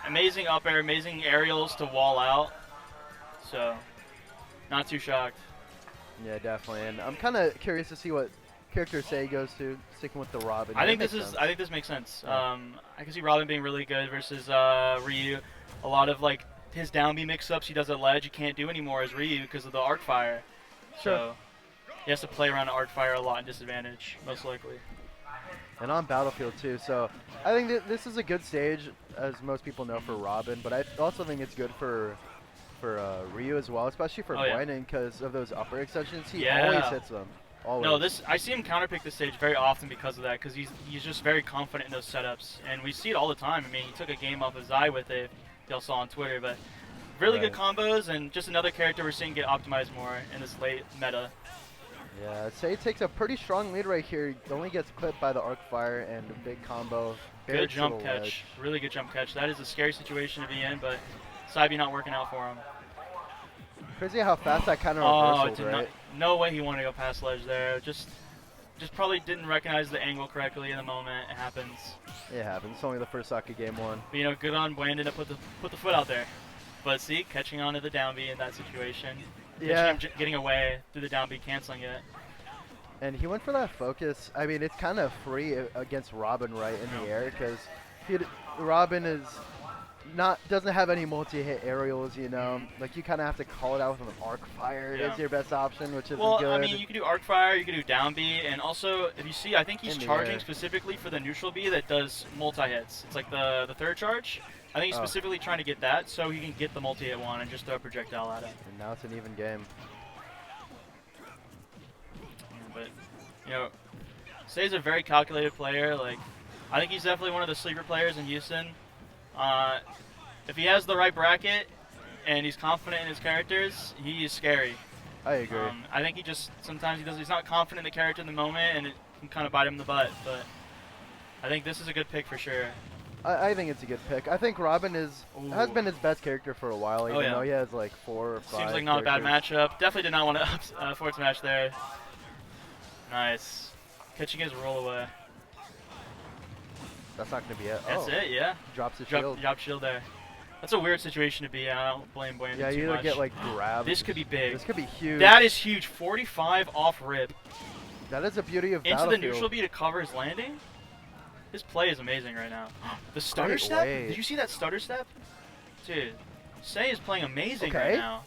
Amazing up air, amazing aerials to wall out. So, not too shocked. Yeah, definitely. And I'm kind of curious to see what character Say goes to, sticking with the Robin. I Yeah, it think makes sense. this makes sense. Yeah. I can see Robin being really good versus Ryu. A lot of like his down B mix-ups he does at ledge he can't do anymore as Ryu because of the arc fire. Sure. So he has to play around arc fire a lot in disadvantage, most likely. And on Battlefield too. So I think that this is a good stage, as most people know, for Robin. But I also think it's good for Ryu as well, especially for Oh yeah. Buandon because of those upper extensions. He Yeah. always hits them. Always. No, I see him counterpick this stage very often because of that, because he's just very confident in those setups, and we see it all the time. I mean, he took a game off of Zai with it, y'all saw on Twitter, but really good combos, and just another character we're seeing get optimized more in this late meta. Yeah, Say takes a pretty strong lead right here. He only gets clipped by the arc fire and a big combo. Good jump catch, really good jump catch. That is a scary situation to be in, but Saibi not working out for him. Crazy how fast that kind of reversaled, right? No way he wanted to go past ledge there. Just probably didn't recognize the angle correctly in the moment. It happens. It happens. It's only the first stock of game one. But, you know, good on Buandon to put the foot out there. But see, catching onto the down B in that situation. Yeah. Getting away through the down B, canceling it. And he went for that focus. I mean, it's kind of free against Robin right in the air because Robin doesn't have any multi-hit aerials, you know. Like you kind of have to call it out with an arc fire. Yeah. Is your best option, which isn't well, good. I mean, you can do arc fire, you can do down B, and also if you see, I think he's charging specifically for the neutral B that does multi-hits. It's like the third charge. I think he's specifically trying to get that so he can get the multi-hit one and just throw a projectile at it. And now it's an even game. But, you know, Say's a very calculated player. Like, I think he's definitely one of the sleeper players in Houston. If he has the right bracket and he's confident in his characters, he is scary. I agree. I think sometimes he's not confident in the character in the moment and it can kind of bite him in the butt. But I think this is a good pick for sure. I think it's a good pick. I think Robin has been his best character for a while, even though he has like 4 or 5. Seems like not a bad matchup. Definitely did not want to force match there. Nice. Catching his roll away. That's not going to be it. That's it, yeah. Drops the shield. Drop shield there. That's a weird situation to be in. I don't blame Buandon too much. Yeah, you either get like grabbed. This could be big. This could be huge. That is huge. 45 off rip. That is the beauty of Into Battlefield. the neutral B to cover his landing. His play is amazing right now. The stutter step? Did you see that stutter step? Dude, Say is playing amazing right now.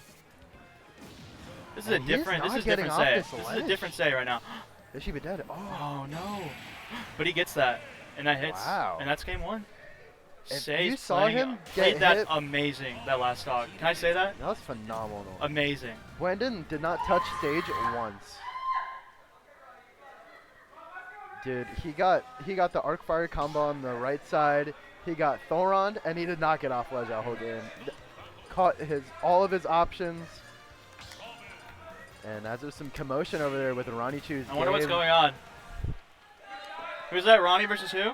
This is a different Say. This is a different Say right now. Is she be dead? Oh no. But he gets that. And that hits. Wow. And that's game one. You saw him get that amazing, that last stock. Can I say that? That was phenomenal. Amazing. Buandon did not touch stage once. Dude, he got the arc fire combo on the right side. He got Thoron, and he did not get off ledge that whole game. Caught all of his options. And as there's some commotion over there with Ronnie Chu's I wonder what's going on. Who's that, Ronnie versus who?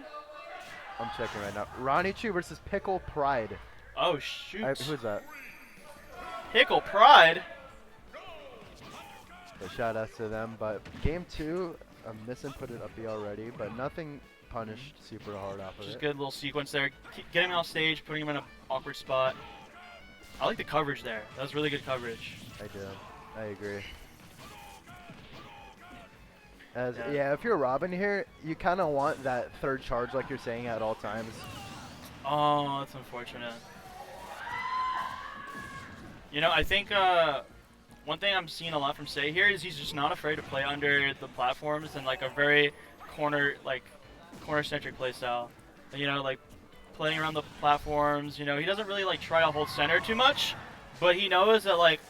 I'm checking right now. Ronnie Chu versus Pickle Pride. Oh, shoot. Who's that? Pickle Pride? So shout outs to them. But game 2, I'm misinputted up B already, but nothing punished super hard off of it. Just good little sequence there. Getting him off stage, putting him in an awkward spot. I like the coverage there. That was really good coverage. I do. I agree. Yeah, if you're Robin here, you kind of want that third charge like you're saying at all times. Oh, that's unfortunate. You know, I think one thing I'm seeing a lot from Say here is he's just not afraid to play under the platforms and like a very corner-centric play style. You know, like playing around the platforms. You know, he doesn't really like try to hold center too much, but he knows that like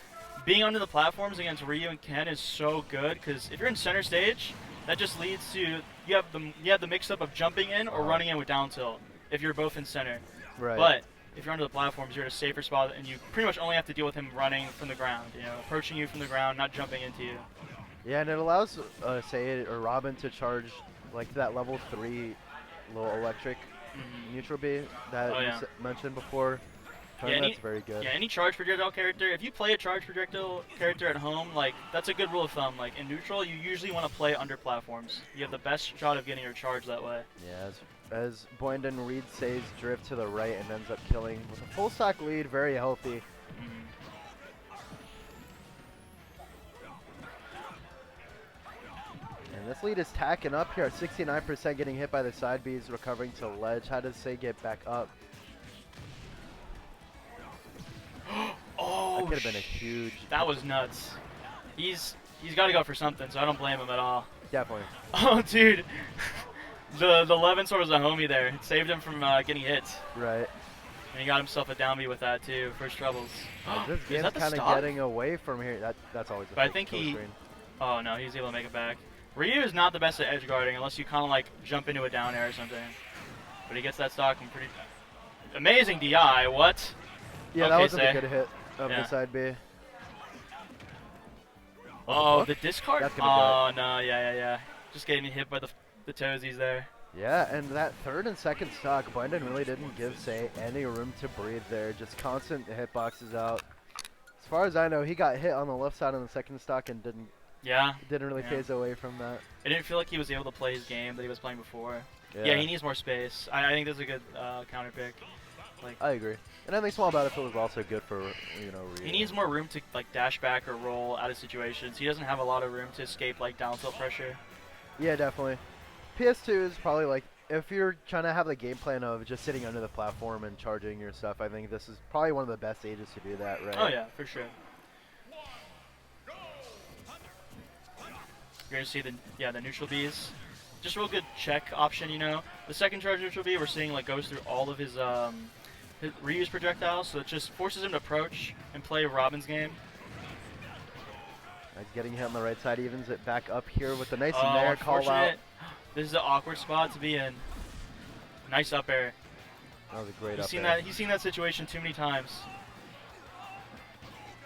being under the platforms against Ryu and Ken is so good because if you're in center stage, that just leads to you have the mix-up of jumping in or running in with down tilt if you're both in center. Right. But if you're under the platforms, you're in a safer spot, and you pretty much only have to deal with him running from the ground, you know, approaching you from the ground, not jumping into you. Yeah, and it allows, Say or Robin to charge like that level 3 little electric neutral B that you mentioned before. Yeah, that's very good. Yeah, any charge projectile character, if you play a charge projectile character at home, like that's a good rule of thumb. Like in neutral, you usually want to play under platforms. You have the best shot of getting your charge that way. Yeah, as Buandon reads Say's drift to the right and ends up killing with a full stock lead, very healthy. And this lead is tacking up here at 69%, getting hit by the side Bs, recovering to ledge. How does Say get back up? Oh, that could have been a huge. That was nuts. He's got to go for something, so I don't blame him at all. Definitely. Oh, dude. The Levinsor was a homie there. It saved him from getting hit. Right. And he got himself a down B with that too. First troubles. This Is game's that the kind of stop? getting away from here. That's always. But I think he. Screen. Oh no, he's able to make it back. Ryu is not the best at edge guarding unless you kind of like jump into a down air or something. But he gets that stock and pretty amazing DI. What? Yeah, okay, that was Say. a good hit of Yeah. the side B. Oh, the discard? That's gonna Oh no, yeah. Just getting hit by the toesies there. Yeah, and that third and second stock, Buandon really didn't give Say any room to breathe there. Just constant hitboxes out. As far as I know, he got hit on the left side on the second stock and didn't really phase away from that. It didn't feel like he was able to play his game that he was playing before. Yeah, he needs more space. I think that's a good counter pick. Like, I agree. And I think small battlefield is also good for, Ryu. He needs more room to like dash back or roll out of situations. He doesn't have a lot of room to escape like down tilt pressure. Yeah, definitely. PS2 is probably like, if you're trying to have the game plan of just sitting under the platform and charging your stuff, I think this is probably one of the best ages to do that, right? Oh yeah, for sure. You're gonna see the neutral Bs. Just real good check option, you know. The second charge neutral B we're seeing like goes through all of his reuse projectiles, so it just forces him to approach and play Robin's game. Getting hit on the right side evens it back up here with the nice and there call out. This is an awkward spot to be in. Nice up air. That was a great up air. He's seen that situation too many times.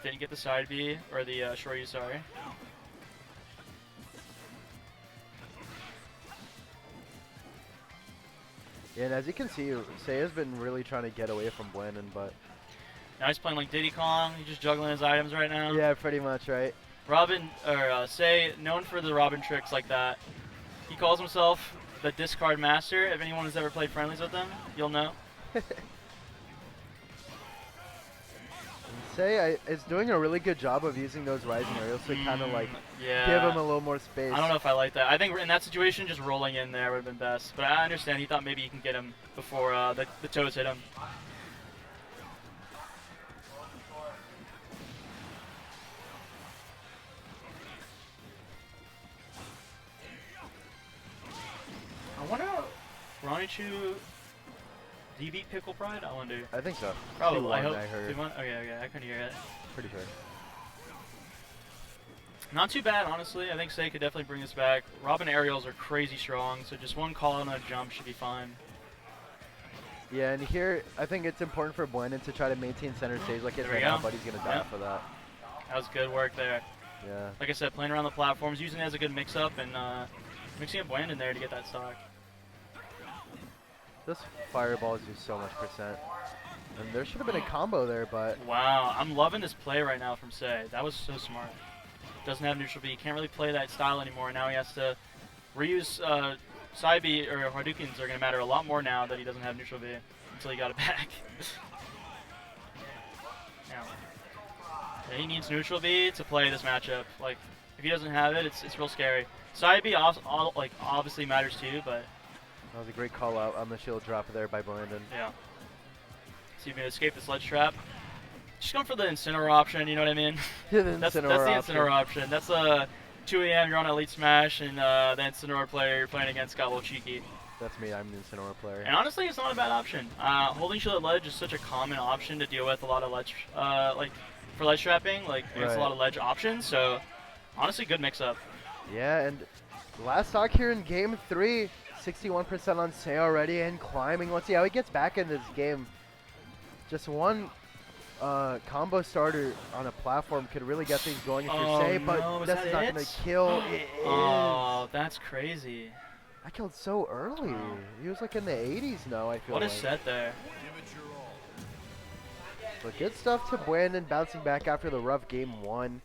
Didn't get the side B or the short U, sorry. Yeah, and as you can see, Say has been really trying to get away from Buandon, but now he's playing like Diddy Kong. He's just juggling his items right now. yeah, pretty much, right? Robin, or Say, known for the Robin tricks like that. He calls himself the discard master. If anyone has ever played friendlies with him, you'll know. Say is doing a really good job of using those rising aerials to kind of like Yeah. give him a little more space. I don't know if I like that. I think in that situation, just rolling in there would have been best. But I understand he thought maybe he can get him before the toes hit him. I wonder, Ronichu, do you beat Pickle Pride? I wonder. I think so. Probably. I hope. I heard. 2-1? Okay, I couldn't hear it. Pretty sure. Not too bad, honestly. I think Say could definitely bring this back. Robin aerials are crazy strong, so just one call on a jump should be fine. Yeah, and here I think it's important for Buandon to try to maintain center stage like it's right now, but he's gonna die for that. That was good work there. Yeah. Like I said, playing around the platforms, using it as a good mix-up, and mixing up Buandon there to get that stock. This fireballs do so much percent. And there should have been a combo there, but Wow, I'm loving this play right now from Say. That was so smart. Doesn't have neutral B. He can't really play that style anymore. Now he has to reuse side B, or Hadoukens are going to matter a lot more now that he doesn't have neutral B until he got it back. Now, yeah, he needs neutral B to play this matchup. Like, if he doesn't have it, it's real scary. Side B like obviously matters too, but that was a great call out on the shield drop there by Buandon. yeah. See if he can escape this ledge trap. Just going for the Incineroar option, you know what I mean? That's the Incineroar option. That's 2 AM, you're on Elite Smash, and the Incineroar player you're playing against got a little cheeky. That's me, I'm the Incineroar player. And honestly, it's not a bad option. Holding shield at ledge is such a common option to deal with a lot of ledge, like for ledge trapping, like there's a lot of ledge options, so honestly, good mix-up. Yeah, and last stock here in game 3, 61% on Say already and climbing. Let's see how he gets back in this game. Just one combo starter on a platform could really get things going if you're Say, but that's not going to kill. It Oh, that's crazy. I killed so early. He was like in the 80s now, I feel What a like. set there. But good stuff to Buandon bouncing back after the rough game 1.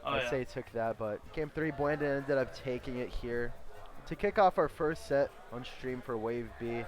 Oh, I'd say he took that, but game 3, Buandon ended up taking it here. to kick off our first set on stream for Wave B,